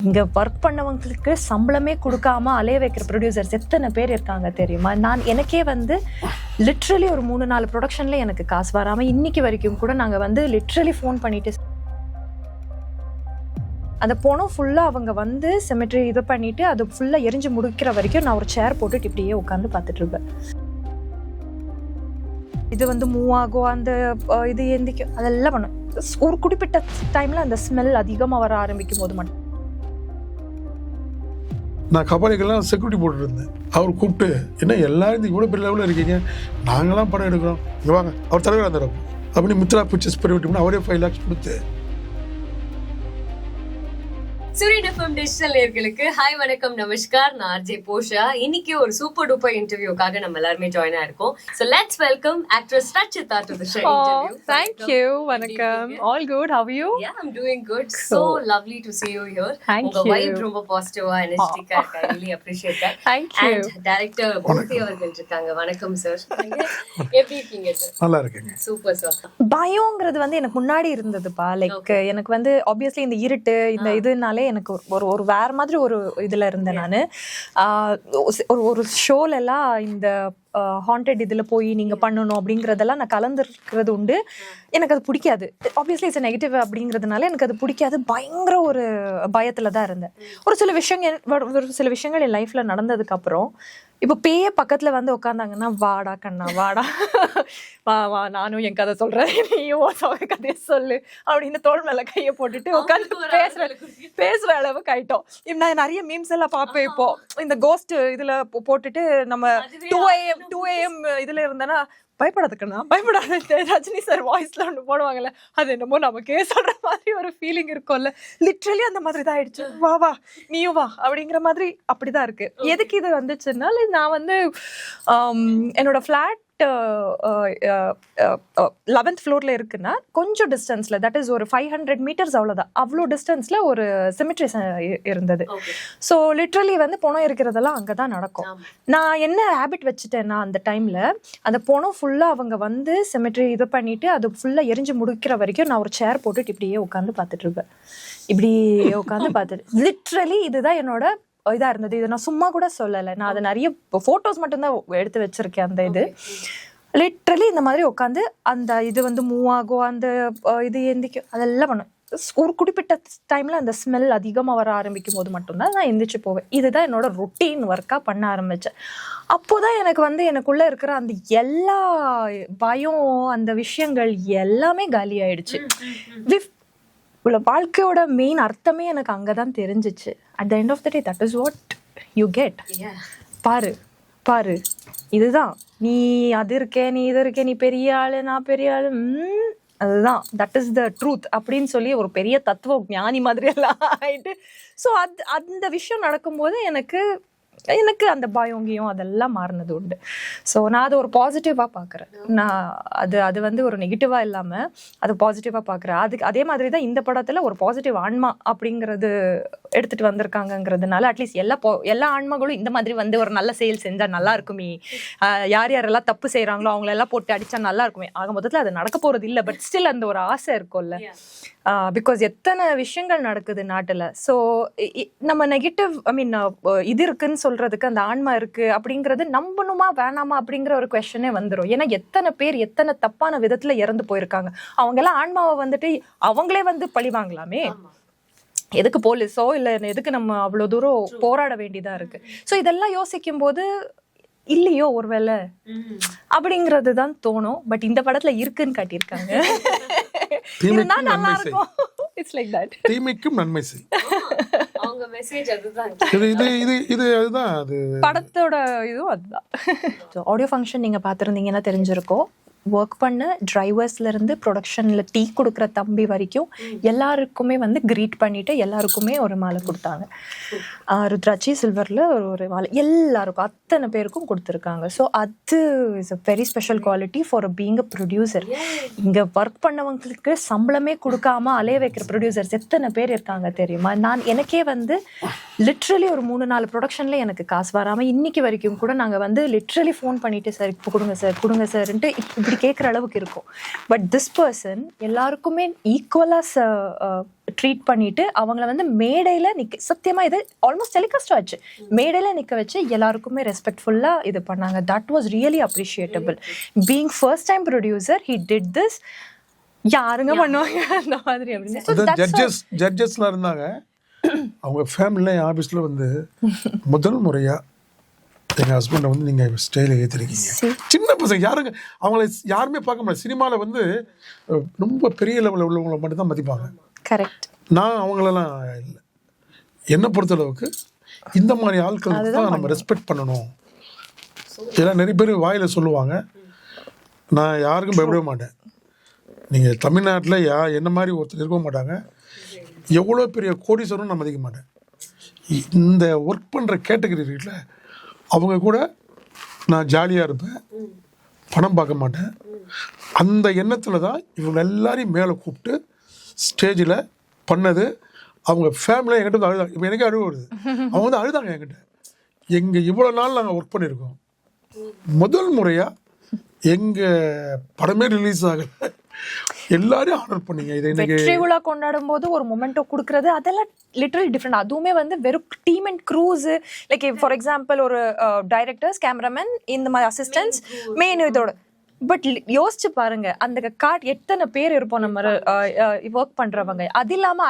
இங்க ஒர்க் பண்ணவங்களுக்கு சம்பளமே கொடுக்காம அலைய வைக்கிற ப்ரொடியூசர்ஸ் எத்தனை பேர் இருக்காங்க தெரியுமா? எனக்கே லிட்ரலி ஒரு 3-4 ப்ரொடக்ஷன்ல எனக்கு காசு வராம இன்னைக்கு வரைக்கும் கூட நாங்க லிட்ரலி ஃபோன் பண்ணிட்டு அந்த பணம் ஃபுல்லா அவங்க செமெட்ரி இது பண்ணிட்டு அது ஃபுல்லா எரிஞ்சு முடிக்கிற வரைக்கும் நான் ஒரு சேர் போட்டுட்டு இப்படியே உட்காந்து பார்த்துட்டு இருப்பேன். இது மூவ் ஆகும், அந்த இது எந்திக்கும், அதெல்லாம் பண்ணும். ஒரு குறிப்பிட்ட டைம்ல அந்த ஸ்மெல் அதிகமா வர ஆரம்பிக்கும் போது மட்டும் நான் கபாலிக்கெல்லாம் செக்யூரிட்டி போட்டுருந்தேன். அவர் கூப்பிட்டு, என்ன எல்லாரும் இவ்வளோ பெரிய லெவலில் இருக்கீங்க, நாங்களாம் படம் எடுக்கிறோம், இங்கே வாங்க, அவர் தலைவர் வந்துடும் அப்படின்னு மித்ரா பிக்சர்ஸ் பண்ணிவிட்டோம்னா அவரே 5 lakhs கொடுத்து. சூரியன் எஃப்எம் டிஜிட்டல் நேயர்களுக்கு ஹாய், வணக்கம், நமஸ்கார். நான் ஆர்ஜே போஷா. இன்னைக்கு ஒரு சூப்பர் டூப்பர் இன்டர்வியூக்காக நம்ம எல்லாருமே join ஆயிருக்கோம். So let's welcome actress Rachita to the show interview. Thank you. வணக்கம். All good. How are you? Yeah, I'm doing good. So lovely to see you here. உங்க vibe ரொம்ப பாசிட்டிவா எனர்ஜெட்டிக்கா இருக்கு. I really appreciate that. Thank you. And director மூர்த்தி அவர்கள் இருக்காங்க. வணக்கம் sir. எப்படி இருக்கீங்க சார்? நல்லா இருக்கீங்க. Super sir. பயம்ங்கிறது எனக்கு முன்னாடி இருந்ததுப்பா. லைக் எனக்கு ஆப்வியஸ்லி இந்த இருட்டு இந்த இதுனாலே எனக்கு ஒரு வேற மாதிரி ஒரு இதுல இருந்தேன் நானு. ஒரு ஷோல எல்லாம் இந்த ஹாண்டட் இதுல போய் நீங்க பண்ணணும் அப்படிங்கறதெல்லாம் நான் கலந்துருக்கிறது உண்டு. எனக்கு அது பிடிக்காது. ஆப்வியஸ்லி இட்ஸ் நெகட்டிவ் அப்படிங்கிறதுனால எனக்கு அது பிடிக்காது. பயங்கர ஒரு பயத்துல தான் இருந்தேன். ஒரு சில விஷயங்கள் என் லைஃப்ல நடந்ததுக்கு அப்புறம் இப்போ பேய பக்கத்துல உட்காந்தாங்கன்னா, வாடா கண்ணா வாடா, வா நானும் என் கதை சொல்றேன், நீயும் கதையை சொல்லு அப்படின்னு தோள் மேல கையை போட்டுட்டு உட்காந்து பேசுற அளவுக்கு ஆயிட்டோம். நான் நிறைய மீம்ஸ் எல்லாம் பார்ப்பேன். இப்போ இந்த கோஸ்ட் இதுல போட்டுட்டு நம்ம 2 AM இதுல இருந்தேன்னா, பயப்படாதுக்கண்ணா பயப்படாது, ரஜினி சார் வாய்ஸ்ல ஒன்று போடுவாங்கல்ல, அது என்னமோ நமக்கே சொல்ற மாதிரி ஒரு ஃபீலிங் இருக்கும்ல. லிட்ரலி அந்த மாதிரி தான் ஆயிடுச்சு. வா வா நீயும் வா அப்படிங்கிற மாதிரி அப்படிதான் இருக்கு. எதுக்கு இது வந்துச்சுன்னா, நான் என்னோட ஃபிளாட் 11th ஃப்ளோர்ல இருக்குன்னா கொஞ்சம் டிஸ்டன்ஸ்ல, தட் இஸ் ஒரு 500 meters, அவ்வளோதான், அவ்வளோ டிஸ்டன்ஸ்ல ஒரு சிமெட்ரி இருந்தது. ஸோ லிட்ரலி பணம் இருக்கிறதெல்லாம் அங்கதான் நடக்கும். நான் என்ன ஹேபிட் வச்சுட்டேன்னா, அந்த டைம்ல அந்த பணம் ஃபுல்லா அவங்க சிமெட்ரி இது பண்ணிட்டு அது ஃபுல்லா எரிஞ்சு முடிக்கிற வரைக்கும் நான் ஒரு சேர் போட்டுட்டு இப்படியே உட்காந்து பார்த்துட்டு இருப்பேன். இப்படி உட்காந்து பார்த்துட்டு லிட்ரலி இதுதான் என்னோட இதா இருந்தது. இது நான் சும்மா கூட சொல்லலை. நான் அதை நிறைய போட்டோஸ் மட்டும்தான் எடுத்து வச்சிருக்கேன். அந்த இது லிட்ரலி இந்த மாதிரி உட்காந்து அந்த இது மூவ் ஆகும், அந்த இது எந்திக்கும், அதெல்லாம் பண்ணும். ஒரு குறிப்பிட்ட டைம்ல அந்த ஸ்மெல் அதிகமா வர ஆரம்பிக்கும் போது மட்டும்தான் நான் எந்திரிச்சு போவேன். இதுதான் என்னோட ரொட்டீன் ஒர்க்கா பண்ண ஆரம்பிச்சேன். அப்போதான் எனக்கு எனக்குள்ள இருக்கிற அந்த எல்லா பயம், அந்த விஷயங்கள் எல்லாமே காலி ஆயிடுச்சு. வாழ்க்கையோட மெயின் அர்த்தமே எனக்கு அங்கதான் தெரிஞ்சிச்சு. At the end of the day, that is what you get. பாரு பாரு, இதுதான் நீ, அது இருக்கே, நீ இது இருக்கே, நீ பெரிய ஆளு, நான் பெரிய ஆளு, அதுதான், தட் இஸ் த ட்ரூத் அப்படின்னு சொல்லி ஒரு பெரிய தத்துவ ஞானி மாதிரி எல்லாம் ஆயிட்டு. ஸோ அந்த விஷயம் நடக்கும்போது எனக்கு அந்த பயங்கியும் அதெல்லாம் மாறினது உண்டு. ஸோ நான் அதை ஒரு பாசிட்டிவாக பார்க்குறேன். நான் அது ஒரு நெகட்டிவாக இல்லாமல் அது பாசிட்டிவாக பார்க்குறேன். அதே மாதிரி தான் இந்த படத்தில் ஒரு பாசிட்டிவ் ஆன்மா அப்படிங்கிறது எடுத்துகிட்டு வந்திருக்காங்கங்கிறதுனால, அட்லீஸ்ட் எல்லா ஆன்மாக்களும் இந்த மாதிரி ஒரு நல்ல செயல் செஞ்சால் நல்லா இருக்குமே, யாரெல்லாம் தப்பு செய்கிறாங்களோ அவங்களெல்லாம் போட்டு அடித்தா நல்லா இருக்குமே. ஆக மொத்தத்தில் அது நடக்க போகிறது இல்லை, பட் ஸ்டில் அந்த ஒரு ஆசை இருக்கும்ல. பிகாஸ் எத்தனை விஷயங்கள் நடக்குது நாட்டில். ஸோ நம்ம நெகட்டிவ் இது இருக்குன்னு சொல்றதுக்கு, அந்த ஆன்மா இருக்கு அப்படிங்கிறது நம்பணுமா வேணாமா அப்படிங்கிற ஒரு கொஸ்டனே வந்துடும். ஏன்னா எத்தனை பேர் எத்தனை தப்பான விதத்துல இறந்து போயிருக்காங்க. அவங்க எல்லாம் ஆன்மாவை அவங்களே பழி வாங்கலாமே. எதுக்கு போலீஸோ இல்லை எதுக்கு நம்ம அவ்வளோ தூரம் போராட வேண்டியதா இருக்கு. ஸோ இதெல்லாம் யோசிக்கும் போது இல்லையோ ஒருவேளை அப்படிங்கிறது தான் தோணும். பட் இந்த படத்துல இருக்குன்னு காட்டியிருக்காங்க. நல்லா இருக்கும். It's like that. தீமைக்கும் நன்மை செய். அவங்க மெசேஜ் அதுதான். இது அதுதான், அது படத்தோட இதுவும் அதுதான். ஆடியோ ஃபங்க்ஷன் நீங்க பார்த்துருந்தீங்கன்னா தெரிஞ்சிருக்கும். ஒர்க் பண்ண டிரைவர்ஸ்ல இருந்து ப்ரொடக்ஷன்ல டீ கொடுக்குற தம்பி வரைக்கும் எல்லாருக்குமே கிரீட் பண்ணிட்டு எல்லாருக்குமே ஒரு மாலை கொடுத்தாங்க. ருத்ராட்சி சில்வர்ல ஒரு மாலை எல்லாருக்கும், அத்தனை பேருக்கும் கொடுத்துருக்காங்க. ஸோ அது is a very special quality for being a producer. இங்க ஒர்க் பண்ணவங்களுக்கு சம்பளமே கொடுக்காம அலைய வைக்கிற ப்ரொடியூசர்ஸ் எத்தனை பேர் இருக்காங்க தெரியுமா? எனக்கே லிட்ரலி ஒரு 3-4 ப்ரொடக்ஷன்ல எனக்கு காசு வராமல் இன்னைக்கு வரைக்கும் கூட நாங்கள் வந்து லிட்ரலி ஃபோன் பண்ணிட்டு சார் இப்போ கொடுங்க சார்ன்ட்டு இப்படி கேட்குற அளவுக்கு இருக்கும். பட் திஸ் பர்சன் எல்லாருக்குமே ஈக்குவலாக ட்ரீட் பண்ணிட்டு அவங்கள வந்து மேடையில் சத்தியமாக இது ஆல்மோஸ்ட் டெலிகாஸ்ட் ஆச்சு, மேடையில் நிற்க வச்சு எல்லாருக்குமே ரெஸ்பெக்ட்ஃபுல்லாக இது பண்ணாங்க. That was really appreciable. Being first time producer he did this. யாருங்க பண்ணுவாங்க அந்த மாதிரி அப்படின்னு ஜட்ஜஸ்லாம் இருந்தாங்க. அவங்க ஃபேமிலியில் என் ஆஃபீஸில் வந்து முதல் முறையாக எங்கள் ஹஸ்பண்டை வந்து நீங்கள் ஸ்டைலில் ஏற்றிருக்கீங்க. சின்ன பசங்க யாருங்க அவங்கள யாருமே பார்க்க முடியாது. சினிமாவில் வந்து ரொம்ப பெரிய லெவலில் உள்ளவங்களை மட்டும்தான் மதிப்பாங்க. கரெக்ட். நான் அவங்களெல்லாம் இல்லை. என்னை பொறுத்தளவுக்கு இந்த மாதிரி ஆட்களுக்கு தான் நம்ம ரெஸ்பெக்ட் பண்ணணும். ஏன்னா நிறைய பேர் வாயில் சொல்லுவாங்க, நான் யாருக்கும் பயப்படவே மாட்டேன். நீங்கள் தமிழ்நாட்டில் என்ன மாதிரி ஒருத்தர் இருக்க மாட்டாங்க. எவ்வளோ பெரிய கோடீஸ்வரன் நான் மதிக்க மாட்டேன். இந்த ஒர்க் பண்ணுற கேட்டகரி இருக்குல்ல, அவங்க கூட நான் ஜாலியாக இருப்பேன், பணம் பார்க்க மாட்டேன். அந்த எண்ணத்தில் தான் இவங்க எல்லாரையும் மேலே கூப்பிட்டு ஸ்டேஜில் பண்ணது. அவங்க ஃபேமிலியாக என்கிட்ட வந்து அழுதாங்க. இப்போ எனக்கே அழுவ வருது. அவங்க வந்து அழுதாங்க என்கிட்ட. எங்கள் இவ்வளோ நாள் நாங்கள் ஒர்க் பண்ணியிருக்கோம், முதல் முறையாக எங்கள் படமே ரிலீஸ் ஆகலை, எல்லாரும் ஆர்டர் பண்ணீங்க. இதை வெற்றி விழா கொண்டாடும் போது ஒரு மொமெண்டோ கொடுக்கறது அதெல்லாம் லிட்டரலி டிஃப்ரெண்ட். அதுவுமே வந்து வெறும் team and cruise, like for example ஒரு டைரக்டர்ஸ், கேமராமேன், இந்த மாதிரி அசிஸ்டன்ஸ், மெயின் இதோட. பட் யோசிச்சு பாருங்க, அந்த எத்தனை பேர் இருப்போம் நம்ம ஒர்க் பண்றவங்க. அது இல்லாம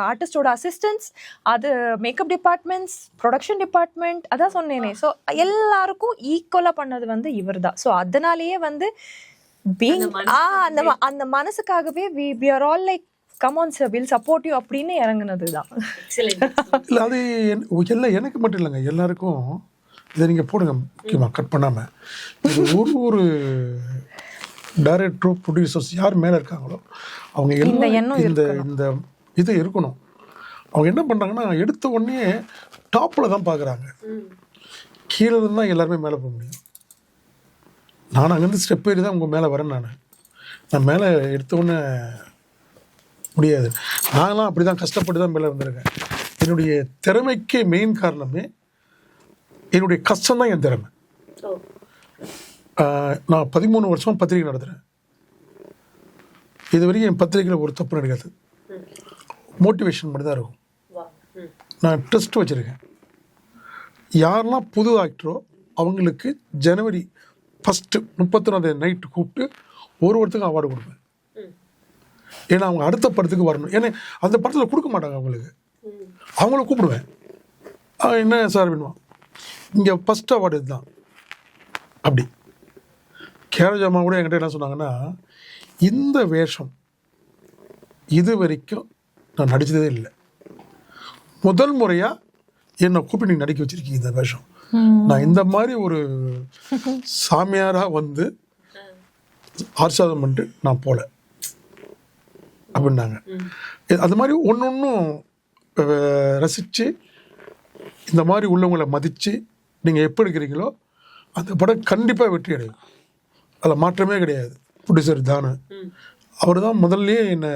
ஆர்டிஸ்டோட அசிஸ்டன்ஸ், அது மேக்கப் டிபார்ட்மெண்ட்ஸ், ப்ரொடக்ஷன் டிபார்ட்மெண்ட், அதான் சொன்னேனே. ஸோ எல்லாருக்கும் ஈக்குவலா பண்ணது வந்து இவர் தான். ஸோ அதனாலேயே வந்து அந்த மனசுக்காகவே we are all like come on sir, we'll support you அப்படின்னு இறங்குனதுதான். இல்லை அது எல்லாம் எனக்கு மட்டும் இல்லைங்க, எல்லாருக்கும். இதை நீங்கள் போடுங்க முக்கியமாக கட் பண்ணாமல். இது ஒரு டைரக்டரோ ப்ரொடியூசர்ஸ் யார் மேலே இருக்காங்களோ அவங்க எல்லாம் இந்த இது இருக்கணும். அவங்க என்ன பண்ணுறாங்கன்னா, எடுத்த உடனே டாப்பில் தான் பார்க்குறாங்க, கீழே இருந்து தான் எல்லாருமே மேலே போக முடியும். நான் அங்கேருந்து ஸ்டெப் ஏறி தான் உங்கள் மேலே வரேன். நான் மேலே எடுத்தோன்னே முடியாது. நான்லாம் அப்படி தான் கஷ்டப்பட்டு தான் மேலே வந்திருக்கேன். என்னுடைய திறமைக்கு மெயின் காரணமே என்னுடைய கஷ்டம் தான் என் திறமை. நான் 13 வருஷம் பத்திரிகை நடத்துகிறேன். இது வரைக்கும் என் பத்திரிகையில் ஒரு தப்பு நடக்காது. மோட்டிவேஷன் மட்டும் தான் இருக்கும். நான் டெஸ்ட் வச்சுருக்கேன். யாரெல்லாம் புது ஆக்டரோ அவங்களுக்கு ஜனவரி 1 31 நைட்டு கூப்பிட்டு ஒருத்தருக்கும் அவார்டு கொடுப்பேன். ஏன்னா அவங்க அடுத்த படத்துக்கு வரணும். ஏன்னா அந்த படத்தில் கொடுக்க மாட்டாங்க அவங்களுக்கு, அவங்கள கூப்பிடுவேன். என்ன சார் வேணுமா, இங்கே ஃபஸ்ட் அவார்டு இதுதான். அப்படி கேரஜாமா கூட என்கிட்ட என்ன சொன்னாங்கன்னா, இந்த வேஷம் இது வரைக்கும் நான் நடித்ததே இல்லை, முதல் முறையாக என்னை கூப்பிட்டு நீங்கள் நடிக்க வச்சுருக்கீங்க இந்த வேஷம். நான் இந்த மாதிரி ஒரு சாமியாராக வந்து ஆர்சாதம் பண்ணிட்டு நான் போகல அப்படின்னாங்க. அது மாதிரி ஒன்றும் ரசித்து இந்த மாதிரி உள்ளவங்களை மதித்து நீங்கள் எப்போ எடுக்கிறீங்களோ அந்த படம் கண்டிப்பாக வெற்றி அடையும். அதில் மாற்றமே கிடையாது. ப்ரொடியூசர் தானு அவர் தான் முதல்லையே என்னை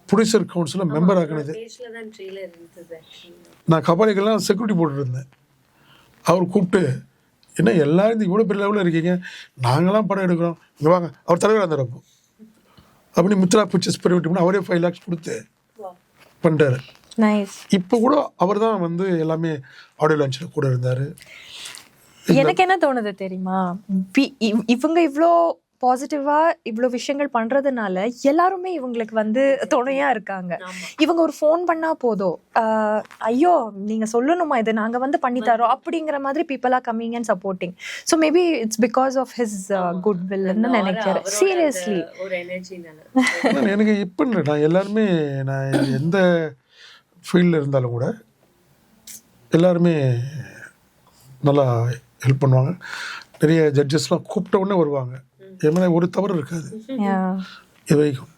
ப்ரொடியூசர் கவுன்சிலில் மெம்பர் ஆக்கினது. நான் கபாலிக்கெல்லாம் செக்யூரிட்டி போட்டுருந்தேன். அவர் கூப்பிட்டு, என்ன எல்லாரும் இவ்வளோ பெரிய லெவலில் இருக்கீங்க, நாங்களாம் படம் எடுக்கிறோம், இங்கே வாங்க, அவர் தலைவராக இருந்தார். அப்படி மித்ரா பிக்சர்ஸ் பெரிய அவரே 5 lakhs கொடுத்து பண்ணிட்டாரு. இப்போ கூட அவர் தான் வந்து எல்லாமே ஆடியோ லான்ச்சில் கூட இருந்தார். எனக்கு என்ன தோணுது தெரியுமா, இவங்க இவ்வளோ பாசிட்டிவா இவ்வளோ விஷயங்கள் பண்றதுனால எல்லாருமே இவங்களுக்கு வந்து துணையா இருக்காங்க. இவங்க ஒரு ஃபோன் பண்ணா போதும், ஐயோ நீங்க சொல்லணுமா, இது நாங்க வந்து பண்ணி தரோம் அப்படிங்கிற மாதிரி people are coming and supporting. So maybe it's because of his good வில்னு நினைக்கிறேன். சீரியஸ்லி எனக்கு இப்போ நான் எல்லாருமே, நான் எந்த ஃபீல்டில் இருந்தாலும் கூட எல்லாருமே நல்லா ஹெல்ப் பண்ணுவாங்க. நிறைய ஜட்ஜஸ்லாம் கூப்பிட்ட உடனே வருவாங்க. என் மேலே ஒரு தவறு இருக்காது இது வரைக்கும்.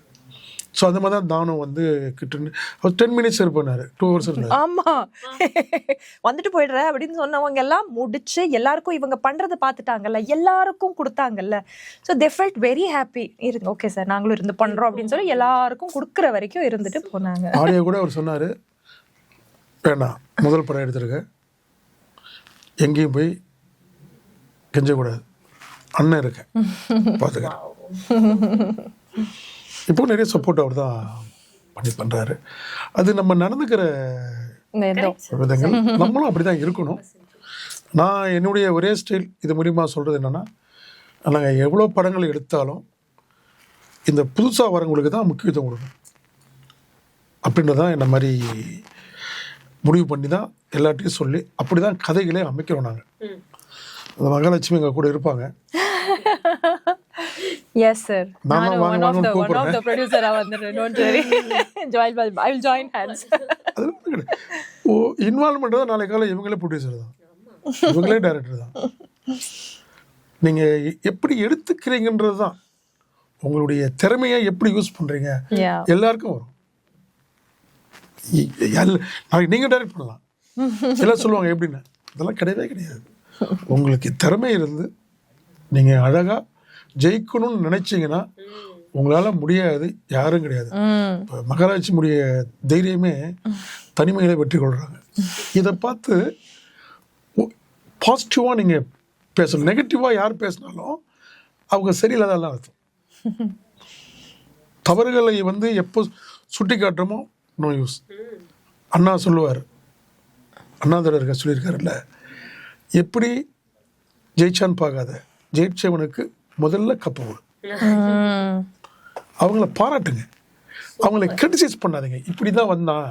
ஸோ அந்த மாதிரி தான் தானும் வந்து கிட்ட அவர் 10 minutes இருப்பார், 2 hours இருந்தார். ஆமாம், வந்துட்டு போயிடுற அப்படின்னு சொன்னவங்க எல்லாம் முடிச்சு எல்லாருக்கும் இவங்க பண்ணுறதை பார்த்துட்டாங்கல்ல, எல்லாருக்கும் கொடுத்தாங்கல்ல. So they felt very happy. இருந்து ஓகே சார் நாங்களும் இருந்து பண்ணுறோம் அப்படின்னு சொல்லி எல்லாருக்கும் கொடுக்குற வரைக்கும் இருந்துட்டு போனாங்க. ஆடியோ கூட அவர் சொன்னார், வேணாம், முதல் படம் எடுத்திருக்க, எங்கேயும் போய் கெஞ்சக்கூடாது, அண்ணன் இருக்கேன் பார்த்துக்கிறேன். இப்போ நிறைய சப்போர்ட் அவர் தான் பண்ணுறாரு. அது நம்ம நடந்துக்கிற விதங்கள், நம்மளும் அப்படி தான் இருக்கணும். நான் என்னுடைய ஒரே ஸ்டைல் இது மூலிமா சொல்கிறது என்னென்னா, நாங்கள் எவ்வளோ படங்கள் எடுத்தாலும் இந்த புதுசாக வரவங்களுக்கு தான் முக்கியத்துவம் கொடுக்கணும் அப்படின்றதான் என்ன மாதிரி முடிவு பண்ணி தான் எல்லாத்தையும் சொல்லி அப்படி தான் கதைகளே அமைக்கிறோம். நாங்கள் அந்த மகாலட்சுமி எங்கள் கூட இருப்பாங்க. Yes sir. நான் one of the producer வந்துறேன். Don't worry. I will join hands. Involvement தான் நாளை காலம் இவங்களே ப்ரொடியூசர் தான், இவங்களே டைரக்டர் தான். நீங்கள் எப்படி எடுத்துக்கிறீங்கன்றது தான், உங்களுடைய திறமையை எப்படி யூஸ் பண்ணுறீங்க எல்லாருக்கும் வரும். நீங்கள் டைரக்ட் பண்ணலாம், எல்லாம் சொல்லுவாங்க எப்படின்னு, அதெல்லாம் கிடையவே கிடையாது. உங்களுக்கு திறமை இருந்து நீங்கள் அழகாக ஜெயிக்கணும்னு நினைச்சீங்கன்னா உங்களால் முடியாது யாரும் கிடையாது. இப்போ மகாராஜினுடைய தைரியமே தனிமையில வெற்றி கொள்கிறாங்க. இதை பார்த்து பாசிட்டிவாக நீங்கள் பேசணும். நெகட்டிவாக யார் பேசினாலும் அவங்க சரியில்லாதான் அர்த்தம். தவறுகளை எப்போ சுட்டி காட்டுறோமோ நோ யூஸ். அண்ணா சொல்லுவார், அண்ணாதுரை இருக்க சொல்லியிருக்காருல்ல, எப்படி ஜெயிச்சான்னு பார்க்காத, ஜெயிச்சவனுக்கு முதல்ல கப்பு கொடு. அவங்கள பாராட்டுங்க, அவங்கள கிரிட்டிசைஸ் பண்ணாதீங்க. இப்படி தான் வந்தான்,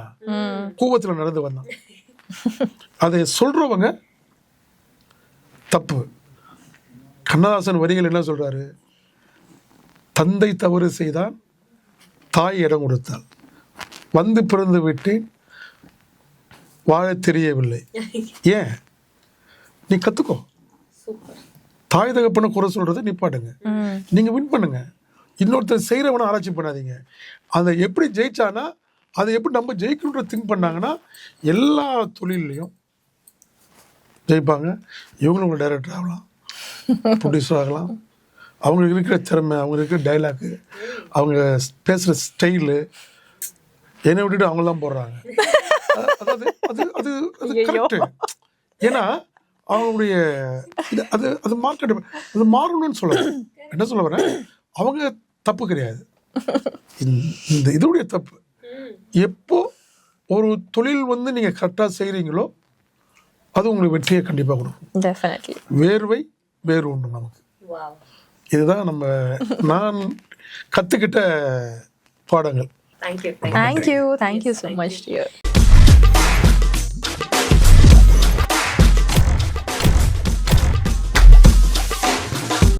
கூவத்தில் நடந்து வந்தான், அதை சொல்கிறவங்க தப்பு. கண்ணதாசன் வரிகள் என்ன சொல்கிறாரு, தந்தை தவறு செய்தான், தாய் இடம் கொடுத்தாள், வந்து பிறந்து விட்டேன், வாழ தெரியவில்லை. ஏன்? நீ கற்றுக்கோ. தாய் தகப்பனை குறை சொல்கிறத நிப்பாட்டுங்க, நீங்கள் வின் பண்ணுங்க. இன்னொருத்தர் செய்கிறவனை ஆராய்ச்சி பண்ணாதீங்க. அதை எப்படி ஜெயிச்சானா அதை எப்படி நம்ம ஜெயிக்கணுன்ற திங்க் பண்ணாங்கன்னா எல்லா தொழிலையும் ஜெயிப்பாங்க. இவங்களும் டைரக்டர் ஆகலாம், ப்ரொடியூசர் ஆகலாம். அவங்களுக்கு இருக்கிற திறமை, அவங்க இருக்கிற டைலாக்கு, அவங்க பேசுகிற ஸ்டைலு, என்னை விட்டுட்டு அவங்க தான் போடுறாங்க. அதாவது அது அது அது கரெக்டு. ஏன்னா அவங்களுடைய அது அது மார்க்கெட் அது மாறணும்னு சொல்லுவேன். என்ன சொல்ல வரேன், அவங்க தப்பு கிடையாது, இந்த இதோடைய தப்பு. எப்போ ஒரு தொழில் நீங்கள் கரெக்டாக செய்கிறீங்களோ அது உங்களுக்கு வெற்றியை கண்டிப்பாக கொடுக்கும். வேர்வை வேறு உண்டு நமக்கு. இதுதான் நான் கற்றுக்கிட்ட பாடங்கள். Thank you so much dear.